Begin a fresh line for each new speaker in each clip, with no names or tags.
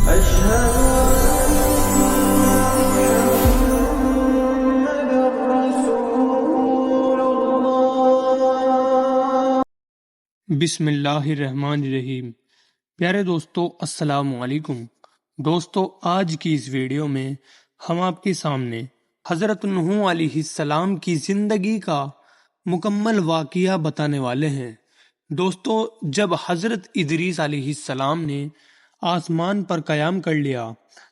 بسم اللہ الرحمن الرحیم۔ پیارے دوستو، السلام علیکم۔ دوستو، آج کی اس ویڈیو میں ہم آپ کے سامنے حضرت نوح علیہ السلام کی زندگی کا مکمل واقعہ بتانے والے ہیں۔ دوستو، جب حضرت ادریس علیہ السلام نے آسمان پر قیام کر لیا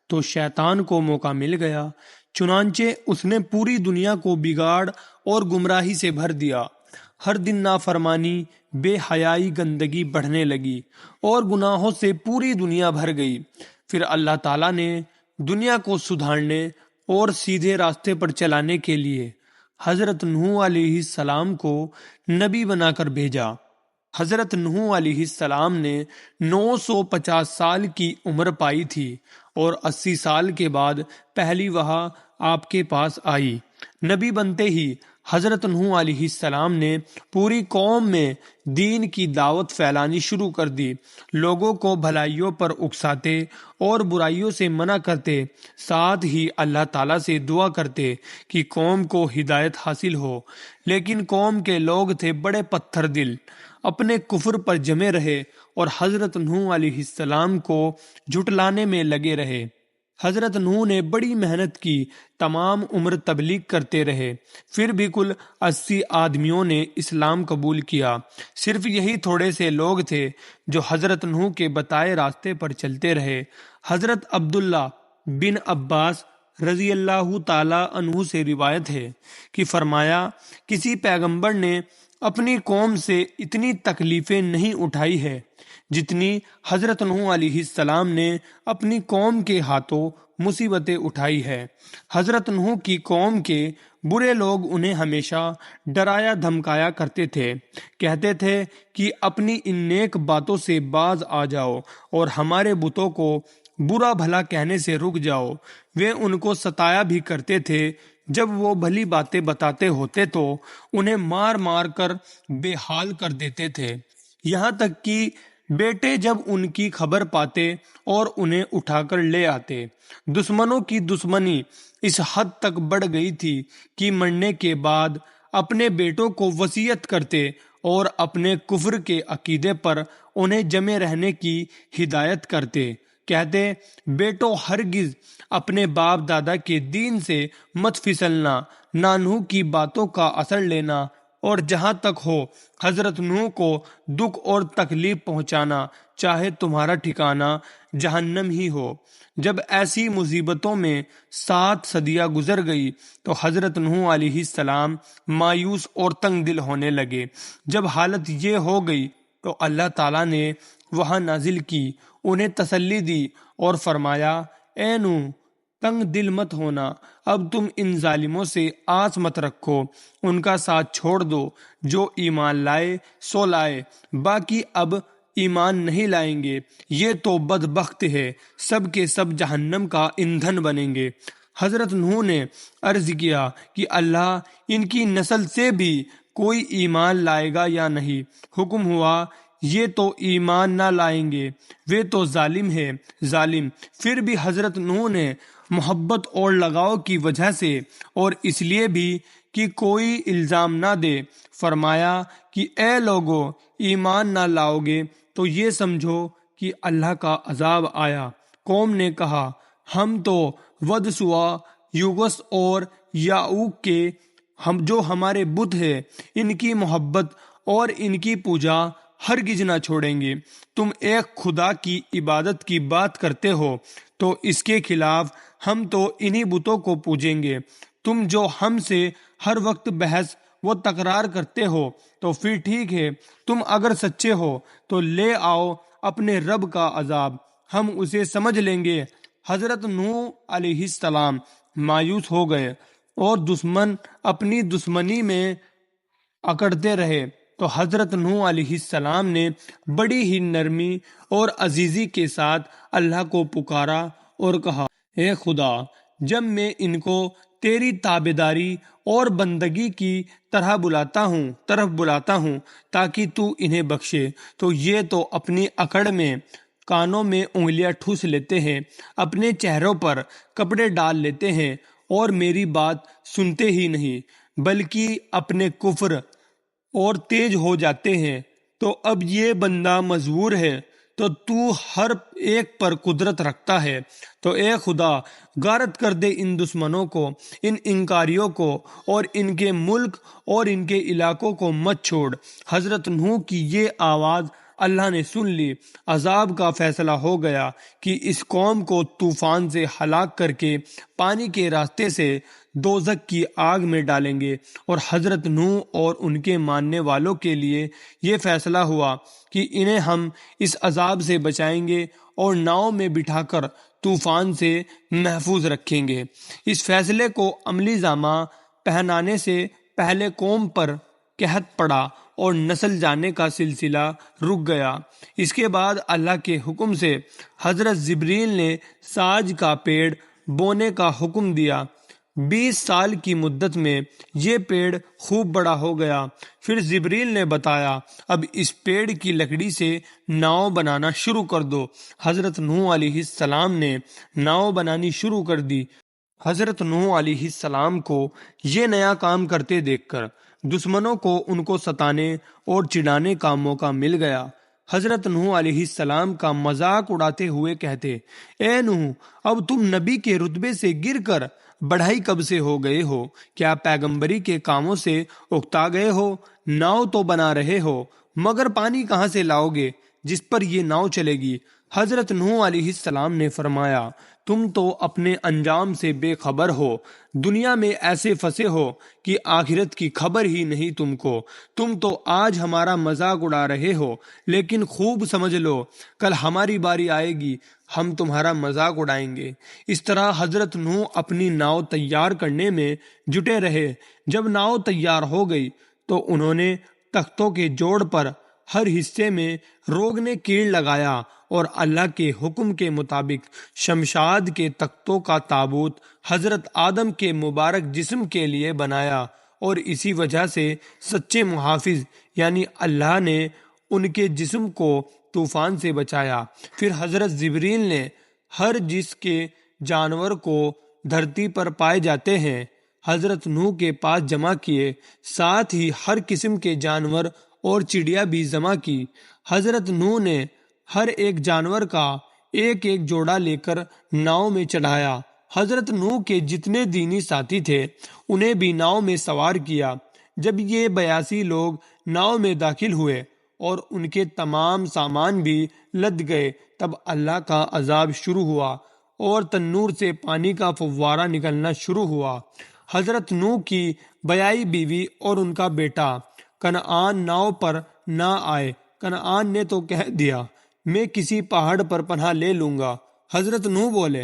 تو شیطان کو موقع مل گیا، چنانچہ اس نے پوری دنیا کو بگاڑ اور گمراہی سے بھر دیا۔ ہر دن نافرمانی، بے حیائی، گندگی بڑھنے لگی اور گناہوں سے پوری دنیا بھر گئی۔ پھر اللہ تعالیٰ نے دنیا کو سدھارنے اور سیدھے راستے پر چلانے کے لیے حضرت نوح علیہ السلام کو نبی بنا کر بھیجا۔ حضرت نوح علیہ السلام نے 950 سال کی عمر پائی تھی اور 80 سال کے بعد پہلی وحی آپ کے پاس آئی۔ نبی بنتے ہی حضرت نوح علیہ السلام نے پوری قوم میں دین کی دعوت پھیلانی شروع کر دی۔ لوگوں کو بھلائیوں پر اکساتے اور برائیوں سے منع کرتے، ساتھ ہی اللہ تعالیٰ سے دعا کرتے کہ قوم کو ہدایت حاصل ہو۔ لیکن قوم کے لوگ تھے بڑے پتھر دل، اپنے کفر پر جمے رہے اور حضرت نوح علیہ السلام کو جھٹلانے میں لگے رہے۔ حضرت نوح نے بڑی محنت کی، تمام عمر تبلیغ کرتے رہے، پھر بھی کل 80 آدمیوں نے اسلام قبول کیا۔ صرف یہی تھوڑے سے لوگ تھے جو حضرت نوح کے بتائے راستے پر چلتے رہے۔ حضرت عبداللہ بن عباس رضی اللہ تعالی عنہ سے روایت ہے کہ فرمایا، کسی پیغمبر نے اپنی قوم سے اتنی تکلیفیں نہیں اٹھائی ہے جتنی حضرت نوح علیہ السلام نے اپنی قوم کے ہاتھوں مصیبتیں اٹھائی ہے۔ حضرت نوح کی قوم کے برے لوگ انہیں ہمیشہ ڈرایا دھمکایا کرتے تھے، کہتے تھے کہ اپنی ان نیک باتوں سے باز آ جاؤ اور ہمارے بتوں کو برا بھلا کہنے سے رک جاؤ۔ وہ ان کو ستایا بھی کرتے تھے۔ جب وہ بھلی باتیں بتاتے ہوتے تو انہیں مار مار کر بے حال کر دیتے تھے، یہاں تک کہ بیٹے جب ان کی خبر پاتے اور انہیں اٹھا کر لے آتے۔ دشمنوں کی دشمنی اس حد تک بڑھ گئی تھی کہ مرنے کے بعد اپنے بیٹوں کو وصیت کرتے اور اپنے کفر کے عقیدے پر انہیں جمے رہنے کی ہدایت کرتے، کہتے، بیٹو ہرگز اپنے باپ دادا کے دین سے مت پھسلنا، نہ نوح کی باتوں کا اثر لینا، اور جہاں تک ہو حضرت نوح کو دکھ اور تکلیف پہنچانا، چاہے تمہارا ٹھکانہ جہنم ہی ہو۔ جب ایسی مصیبتوں میں 7 صدیاں گزر گئی تو حضرت نوح علیہ السلام مایوس اور تنگ دل ہونے لگے۔ جب حالت یہ ہو گئی تو اللہ تعالیٰ نے وحی نازل کی، انہیں تسلی دی اور فرمایا، اے نوح، تنگ دل مت ہونا، اب تم ان ظالموں سے آس مت رکھو، ان کا ساتھ چھوڑ دو۔ جو ایمان لائے سو لائے، باقی اب ایمان نہیں لائیں گے، یہ تو بدبخت ہے، سب کے سب جہنم کا ایندھن بنیں گے۔ حضرت نوح نے عرض کیا کہ اللہ، ان کی نسل سے بھی کوئی ایمان لائے گا یا نہیں؟ حکم ہوا، یہ تو ایمان نہ لائیں گے، وہ تو ظالم ہے، ظالم۔ پھر بھی حضرت نوح نے محبت اور لگاؤ کی وجہ سے اور اس لیے بھی کہ کوئی الزام نہ دے، فرمایا کہ اے لوگو، ایمان نہ لاؤ گے تو یہ سمجھو کہ اللہ کا عذاب آیا۔ قوم نے کہا، ہم تو ود، سوا، یوگس اور یعوق کے جو ہمارے بت ہیں، ان کی محبت اور ان کی پوجا ہرگز نہ چھوڑیں گے۔ تم ایک خدا کی عبادت کی بات کرتے ہو تو اس کے خلاف ہم تو انہی بتوں کو پوجیں گے۔ تم جو ہم سے ہر وقت بحث و تکرار کرتے ہو تو پھر ٹھیک ہے، تم اگر سچے ہو تو لے آؤ اپنے رب کا عذاب، ہم اسے سمجھ لیں گے۔ حضرت نوح علیہ السلام مایوس ہو گئے اور دشمن اپنی دشمنی میں اکڑتے رہے تو حضرت نوح علیہ السلام نے بڑی ہی نرمی اور عزیزی کے ساتھ اللہ کو پکارا اور کہا، اے خدا، جب میں ان کو تیری تابعداری اور بندگی کی طرف بلاتا ہوں تاکہ تو انہیں بخشے، تو یہ تو اپنی اکڑ میں کانوں میں انگلیاں ٹھوس لیتے ہیں، اپنے چہروں پر کپڑے ڈال لیتے ہیں اور میری بات سنتے ہی نہیں بلکہ اپنے کفر اور تیز ہو جاتے ہیں، تو اب یہ بندہ مجبور ہے، تو تو ہر ایک پر قدرت رکھتا ہے، تو اے خدا غارت کر دے ان دشمنوں کو، ان انکاریوں کو، اور ان کے ملک اور ان کے علاقوں کو مت چھوڑ۔ حضرت نوح کی یہ آواز اللہ نے سن لی، عذاب کا فیصلہ ہو گیا کہ اس قوم کو طوفان سے ہلاک کر کے پانی کے راستے سے دوزخ کی آگ میں ڈالیں گے، اور حضرت نوح اور ان کے ماننے والوں کے لیے یہ فیصلہ ہوا کہ انہیں ہم اس عذاب سے بچائیں گے اور ناؤ میں بٹھا کر طوفان سے محفوظ رکھیں گے۔ اس فیصلے کو عملی جامہ پہنانے سے پہلے قوم پر قحط پڑا اور نسل جانے کا سلسلہ رک گیا۔ اس کے بعد اللہ کے حکم سے حضرت جبریل نے ساج کا پیڑ بونے کا حکم دیا۔ 20 سال کی مدت میں یہ پیڑ خوب بڑا ہو گیا۔ پھر جبریل نے بتایا، اب اس پیڑ کی لکڑی سے ناؤ بنانا شروع کر دو۔ حضرت نوح علیہ السلام نے ناؤ بنانی شروع کر دی۔ حضرت نوح علیہ السلام کو یہ نیا کام کرتے دیکھ کر دشمنوں کو ان کو ستانے اور چڑھانے کا موقع مل گیا۔ حضرت نوح علیہ السلام کا مذاق اڑاتے ہوئے کہتے، اے نوح، اب تم نبی کے رتبے سے گر کر بڑھائی کب سے ہو گئے ہو؟ کیا پیغمبری کے کاموں سے اکتا گئے ہو؟ ناؤ تو بنا رہے ہو، مگر پانی کہاں سے لاؤ گے جس پر یہ ناؤ چلے گی؟ حضرت نوح علیہ السلام نے فرمایا، تم تو اپنے انجام سے بے خبر ہو، دنیا میں ایسے پھنسے ہو کہ آخرت کی خبر ہی نہیں تم کو۔ تم تو آج ہمارا مذاق اڑا رہے ہو، لیکن خوب سمجھ لو کل ہماری باری آئے گی، ہم تمہارا مذاق اڑائیں گے۔ اس طرح حضرت نوح اپنی ناؤ تیار کرنے میں جٹے رہے۔ جب ناؤ تیار ہو گئی تو انہوں نے تختوں کے جوڑ پر ہر حصے میں روغن کیل لگایا اور اللہ کے حکم کے مطابق شمشاد کے تختوں کا تابوت حضرت آدم کے مبارک جسم کے لیے بنایا، اور اسی وجہ سے سچے محافظ یعنی اللہ نے ان کے جسم کو طوفان سے بچایا۔ پھر حضرت جبریل نے ہر جس کے جانور کو دھرتی پر پائے جاتے ہیں حضرت نوح کے پاس جمع کیے، ساتھ ہی ہر قسم کے جانور اور چڑیا بھی جمع کی۔ حضرت نوح نے ہر ایک جانور کا ایک ایک جوڑا لے کر ناؤ میں چڑھایا۔ حضرت نوح کے جتنے دینی ساتھی تھے انہیں بھی ناؤ میں سوار کیا۔ جب یہ 82 لوگ ناؤ میں داخل ہوئے اور ان کے تمام سامان بھی لد گئے، تب اللہ کا عذاب شروع ہوا اور تنور سے پانی کا فوارہ نکلنا شروع ہوا۔ حضرت نوح کی 42 بیوی اور ان کا بیٹا کنعان ناؤ پر نہ آئے۔ کنعان نے تو کہہ دیا، میں کسی پہاڑ پر پناہ لے لوں گا۔ حضرت نوح بولے،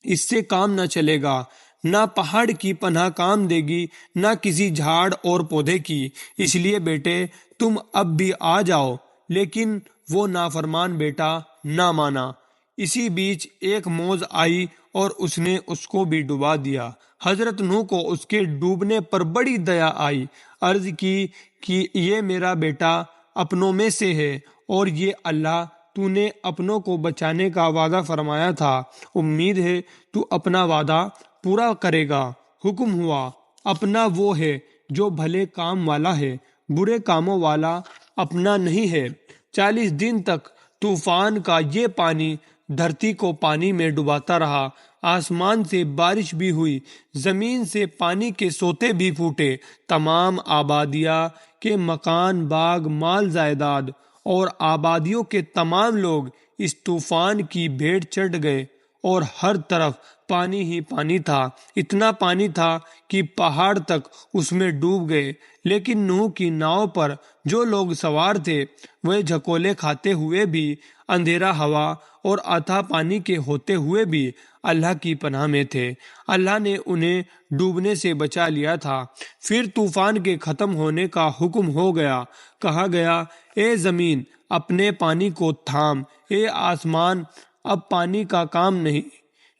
اس سے کام نہ چلے گا، نہ پہاڑ کی پناہ کام دے گی، نہ کسی جھاڑ اور پودے کی، اس لیے بیٹے تم اب بھی آ جاؤ۔ لیکن وہ نافرمان بیٹا نہ مانا۔ اسی بیچ ایک موج آئی اور اس نے اس کو بھی ڈبا دیا۔ حضرت نوح کو اس کے ڈوبنے پر بڑی دیا آئی، عرض کی کہ یہ میرا بیٹا اپنوں میں سے ہے، اور یہ اللہ تو نے اپنوں کو بچانے کا وعدہ فرمایا تھا، امید ہے تو اپنا وعدہ پورا کرے گا۔ حکم ہوا، اپنا وہ ہے جو بھلے کام والا ہے، برے کاموں والا اپنا نہیں ہے۔ 40 دن تک طوفان کا یہ پانی دھرتی کو پانی میں ڈباتا رہا۔ آسمان سے بارش بھی ہوئی، زمین سے پانی کے سوتے بھی پھوٹے۔ تمام آبادیاں کے مکان، باغ، مال جائیداد اور آبادیوں کے تمام لوگ اس طوفان کی بھیٹ چڑھ گئے، اور ہر طرف پانی ہی پانی تھا۔ اتنا پانی تھا کہ پہاڑ تک اس میں ڈوب گئے۔ لیکن نوح کی ناؤ پر جو لوگ سوار تھے وہ جھکولے کھاتے ہوئے بھی، اندھیرا ہوا اور اتھا پانی کے ہوتے ہوئے بھی اللہ کی پناہ میں تھے۔ اللہ نے انہیں ڈوبنے سے بچا لیا تھا۔ پھر طوفان کے ختم ہونے کا حکم ہو گیا۔ کہا گیا، اے زمین اپنے پانی کو تھام، اے آسمان اب پانی کا کام نہیں۔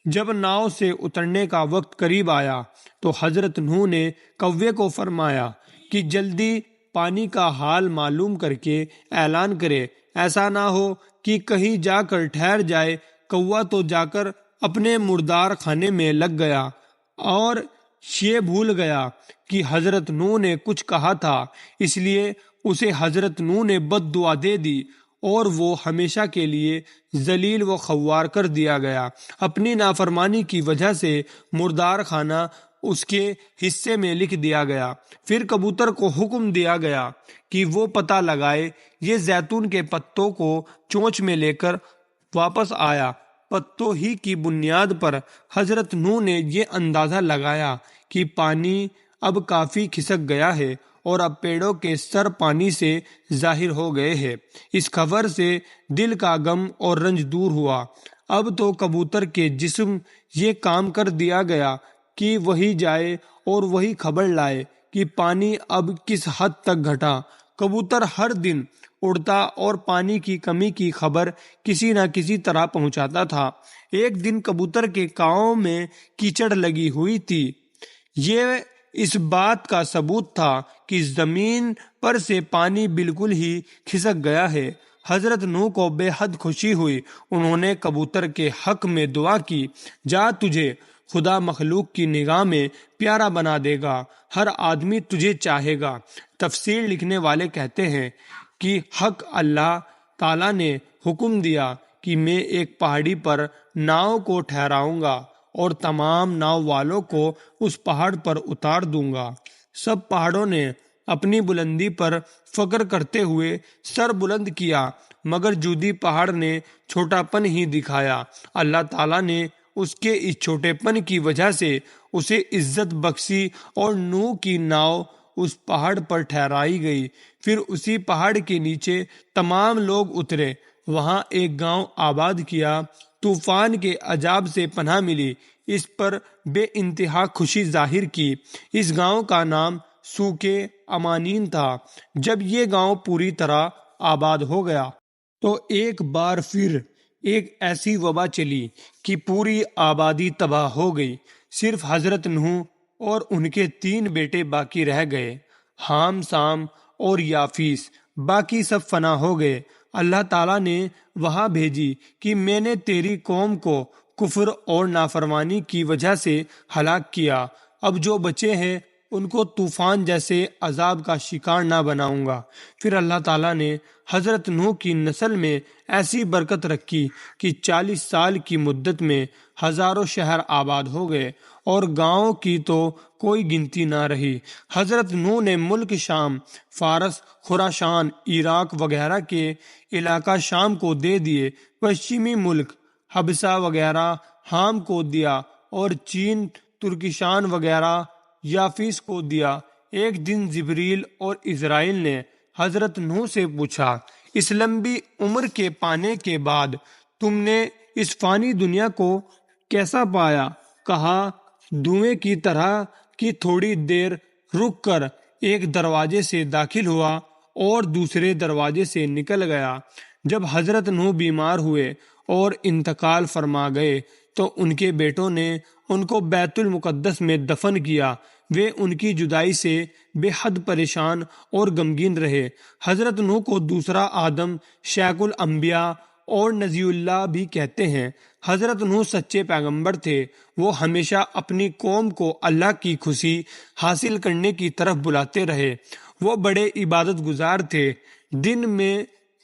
جب ناؤ سے اترنے کا وقت قریب آیا تو حضرت نوح نے کوے کو فرمایا کہ جلدی پانی کا حال معلوم کر کے اعلان کرے ایسا نہ ہو کہ کہیں جا کر ٹھہر جائے۔ کوا تو جا کر اپنے مردار خانے میں لگ گیا اور یہ بھول گیا کہ حضرت نوح نے کچھ کہا تھا، اس لیے اسے حضرت نوح نے بد دعا دے دی اور وہ ہمیشہ کے لیے ذلیل و خوار کر دیا گیا۔ اپنی نافرمانی کی وجہ سے مردار خانہ اس کے حصے میں لکھ دیا گیا۔ پھر کبوتر کو حکم دیا گیا کہ وہ پتہ لگائے۔ یہ زیتون کے پتوں کو چونچ میں لے کر واپس آیا۔ پتوں ہی کی بنیاد پر حضرت نوح نے یہ اندازہ لگایا کہ پانی اب کافی کھسک گیا ہے اور اب پیڑوں کے سر پانی سے ظاہر ہو گئے ہیں۔ اس خبر سے دل کا غم اور رنج دور ہوا۔ اب تو کبوتر کے جسم یہ کام کر دیا گیا کہ وہی جائے اور وہی خبر لائے کہ پانی اب کس حد تک گھٹا۔ کبوتر ہر دن اڑتا اور پانی کی کمی کی خبر کسی نہ کسی طرح پہنچاتا تھا۔ ایک دن کبوتر کے کانوں میں کیچڑ لگی ہوئی تھی۔ یہ اس بات کا ثبوت تھا کہ زمین پر سے پانی بالکل ہی کھسک گیا ہے۔ حضرت نوح کو بے حد خوشی ہوئی۔ انہوں نے کبوتر کے حق میں دعا کی، جا تجھے خدا مخلوق کی نگاہ میں پیارا بنا دے گا، ہر آدمی تجھے چاہے گا۔ تفسیر لکھنے والے کہتے ہیں کہ حق اللہ تعالیٰ نے حکم دیا کہ میں ایک پہاڑی پر ناؤ کو ٹھہراؤں گا اور تمام ناؤ والوں کو اس پہاڑ پر اتار دوں گا۔ سب پہاڑوں نے اپنی بلندی پر فخر کرتے ہوئے سر بلند کیا، مگر جودی پہاڑ نے چھوٹا پن ہی دکھایا۔ اللہ تعالیٰ نے اس کے اس چھوٹے پن کی وجہ سے اسے عزت بخشی اور نوح کی ناؤ اس پہاڑ پر ٹھہرائی گئی۔ پھر اسی پہاڑ کے نیچے تمام لوگ اترے، وہاں ایک گاؤں آباد کیا۔ طوفان کے عذاب سے پناہ ملی، اس پر بے انتہا خوشی ظاہر کی۔ اس گاؤں کا نام سوکے امانین تھا۔ جب یہ گاؤں پوری طرح آباد ہو گیا تو ایک بار پھر ایک ایسی وبا چلی کہ پوری آبادی تباہ ہو گئی۔ صرف حضرت نوح اور ان کے 3 بیٹے باقی رہ گئے، حام، سام اور یافیس۔ باقی سب فنا ہو گئے۔ اللہ تعالیٰ نے وہاں بھیجی کہ میں نے تیری قوم کو کفر اور نافرمانی کی وجہ سے ہلاک کیا۔ اب جو بچے ہیں ان کو طوفان جیسے عذاب کا شکار نہ بناؤں گا۔ پھر اللہ تعالیٰ نے حضرت نوح کی نسل میں ایسی برکت رکھی کہ 40 سال کی مدت میں ہزاروں شہر آباد ہو گئے اور گاؤں کی تو کوئی گنتی نہ رہی۔ حضرت نوح نے ملک شام، فارس، خراسان، عراق وغیرہ کے علاقہ شام کو دے دیے، پشچمی ملک حبشہ وغیرہ حام کو دیا اور چین، ترکستان وغیرہ یافیس کو دیا۔ ایک دن جبریل اور اسرائیل نے حضرت نوح سے پوچھا، اس لمبی عمر کے پانے کے بعد تم نے اس فانی دنیا کو کیسا پایا؟ کہا، دھوئیں کی طرح کہ تھوڑی دیر رک کر ایک دروازے سے داخل ہوا اور دوسرے دروازے سے نکل گیا۔ جب حضرت نوح بیمار ہوئے اور انتقال فرما گئے تو ان کے بیٹوں نے ان کو بیت المقدس میں دفن کیا۔ وہ ان کی جدائی سے بے حد پریشان اور غمگین رہے۔ حضرت نوح کو دوسرا آدم، شیخ الانبیاء اور نبی اللہ بھی کہتے ہیں۔ حضرت نوح سچے پیغمبر تھے۔ وہ ہمیشہ اپنی قوم کو اللہ کی خوشی حاصل کرنے کی طرف بلاتے رہے۔ وہ بڑے عبادت گزار تھے، دن میں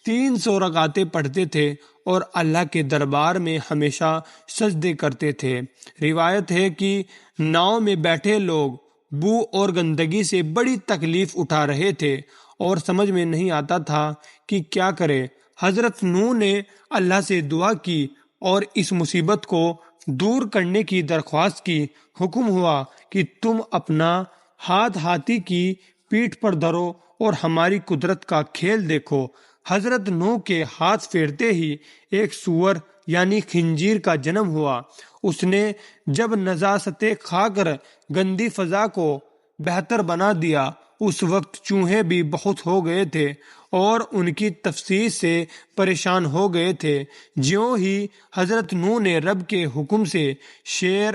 300 رکعتیں پڑھتے تھے اور اللہ کے دربار میں ہمیشہ سجدے کرتے تھے۔ روایت ہے کہ ناؤ میں بیٹھے لوگ بو اور گندگی سے بڑی تکلیف اٹھا رہے تھے اور سمجھ میں نہیں آتا تھا کہ کیا کرے۔ حضرت نوح نے اللہ سے دعا کی اور اس مصیبت کو دور کرنے کی درخواست کی۔ حکم ہوا کہ تم اپنا ہاتھ ہاتھی کی پیٹھ پر دھرو اور ہماری قدرت کا کھیل دیکھو۔ حضرت نوح کے ہاتھ پھیرتے ہی ایک سور یعنی خنزیر کا جنم ہوا۔ اس نے جب نجاستیں کھا کر گندی فضا کو بہتر بنا دیا، اس وقت چوہے بھی بہت ہو گئے تھے اور ان کی تفسیر سے پریشان ہو گئے تھے۔ جیوں ہی حضرت نوح نے رب کے حکم سے شیر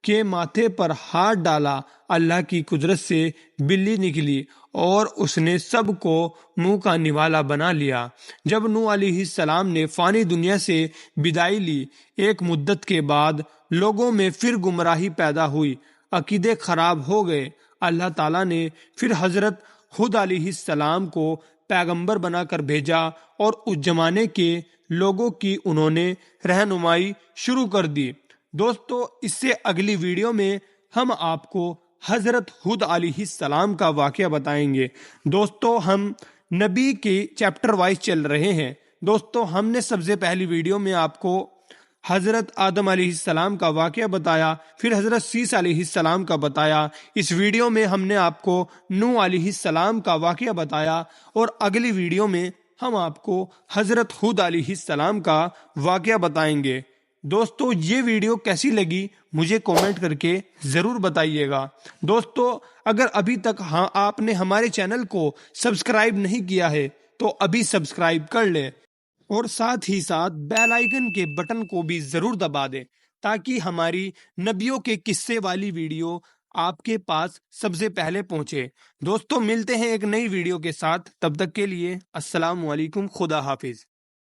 کے ماتھے پر ہاتھ ڈالا، اللہ کی قدرت سے بلی نکلی اور اس نے سب کو منہ کا نوالا بنا لیا۔ جب نوح علیہ السلام نے فانی دنیا سے بدائی لی، ایک مدت کے بعد لوگوں میں پھر گمراہی پیدا ہوئی، عقیدے خراب ہو گئے۔ اللہ تعالیٰ نے پھر حضرت ہود علیہ السلام کو پیغمبر بنا کر بھیجا اور اس زمانے کے لوگوں کی انہوں نے رہنمائی شروع کر دی۔ دوستو، اس سے اگلی ویڈیو میں ہم آپ کو حضرت ہود علیہ السلام کا واقعہ بتائیں گے۔ دوستو، ہم نبی کے چیپٹر وائز چل رہے ہیں۔ دوستو، ہم نے سب سے پہلی ویڈیو میں آپ کو حضرت آدم علیہ السلام کا واقعہ بتایا، پھر حضرت سیس علیہ السلام کا بتایا۔ اس ویڈیو میں ہم نے آپ کو نوح علیہ السلام کا واقعہ بتایا اور اگلی ویڈیو میں ہم آپ کو حضرت ہود علیہ السلام کا واقعہ بتائیں گے۔ دوستو، یہ ویڈیو کیسی لگی مجھے کامنٹ کر کے ضرور بتائیے گا۔ دوستو، اگر ابھی تک آپ نے ہمارے چینل کو سبسکرائب نہیں کیا ہے تو ابھی سبسکرائب کر لے اور ساتھ ہی ساتھ بیل آئیکن کے بٹن کو بھی ضرور دبا دے تاکہ ہماری نبیوں کے قصے والی ویڈیو آپ کے پاس سب سے پہلے پہنچے۔ دوستو، ملتے ہیں ایک نئی ویڈیو کے ساتھ، تب تک کے لیے السلام علیکم، خدا حافظ۔